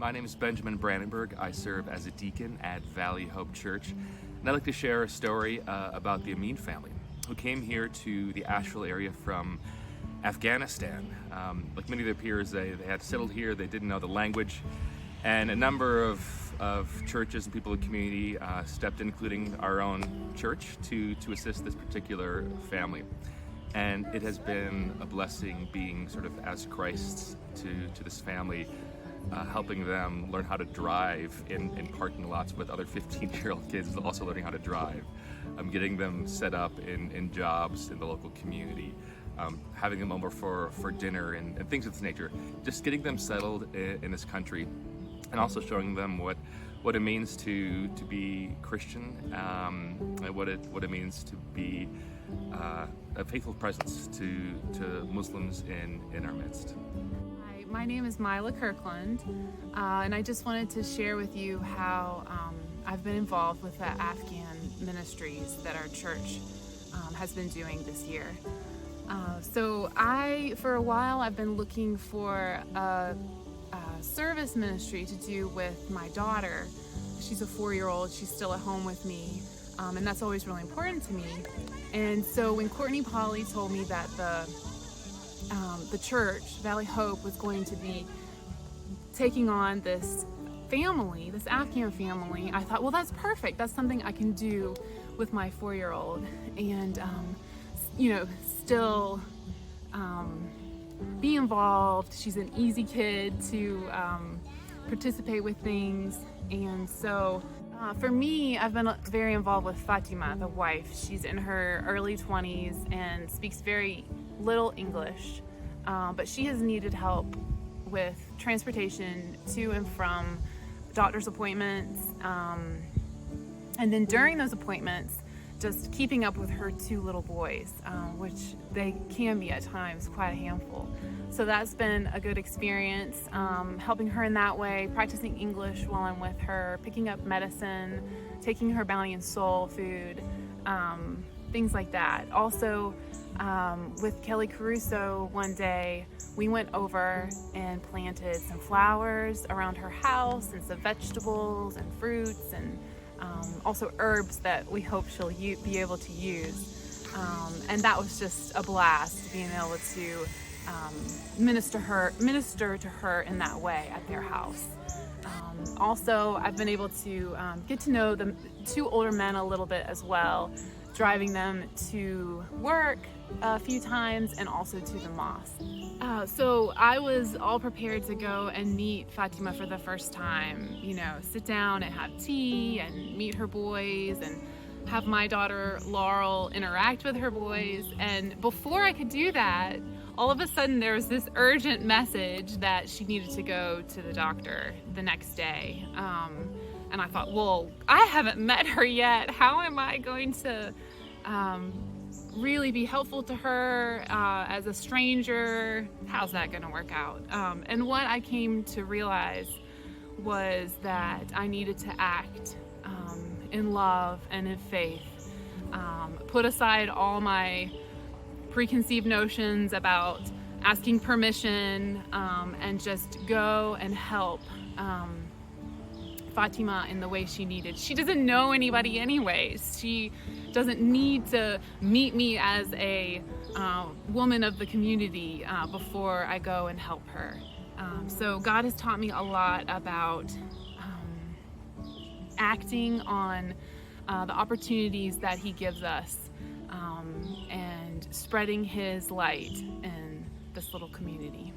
My name is Benjamin Brandenburg. I serve as a deacon at Valley Hope Church, and I'd like to share a story about the Amin family who came here to the Asheville area from Afghanistan. Like many of their peers, they had settled here, they didn't know the language, and a number of churches and people in the community stepped in, including our own church, to assist this particular family. And it has been a blessing being sort of as Christ to this family, helping them learn how to drive in parking lots with other 15-year-old kids also learning how to drive, getting them set up in jobs in the local community, having them over for dinner and things of this nature, just getting them settled in this country, and also showing them what it means to be Christian, and what it means to be a faithful presence to Muslims in our midst. Hi, my name is Mila Kirkland, and I just wanted to share with you how I've been involved with the Afghan ministries that our church has been doing this year. So for a while, I've been looking for a service ministry to do with my daughter. She's a 4-year-old, she's still at home with me, and that's always really important to me. And so when Courtney Polly told me that the church, Valley Hope, was going to be taking on this family, this Afghan family, I thought, well, that's perfect. That's something I can do with my 4-year-old, and still be involved. She's an easy kid to participate with things. And so for me, I've been very involved with Fatima, the wife. She's in her early 20s and speaks very little English, but she has needed help with transportation to and from doctor's appointments, and then during those appointments, just keeping up with her 2 little boys, which they can be at times quite a handful. So that's been a good experience, helping her in that way, practicing English while I'm with her, picking up medicine, taking her Bounty and Soul food, things like that. Also, with Kelly Caruso, one day we went over and planted some flowers around her house and some vegetables and fruits, and also herbs that we hope she'll be able to use. And that was just a blast, being able to minister to her in that way at their house. Also, I've been able to get to know the 2 older men a little bit as well, driving them to work a few times and also to the mosque. So I was all prepared to go and meet Fatima for the first time, sit down and have tea and meet her boys and have my daughter Laurel interact with her boys. And before I could do that, all of a sudden there was this urgent message that she needed to go to the doctor the next day. And I thought, well, I haven't met her yet. How am I going to really be helpful to her as a stranger? How's that going to work out? And what I came to realize was that I needed to act in love and in faith, put aside all my preconceived notions about asking permission, and just go and help Fatima in the way she needed. She doesn't know anybody anyways. She doesn't need to meet me as a woman of the community before I go and help her. So God has taught me a lot about acting on the opportunities that He gives us, and spreading His light in this little community.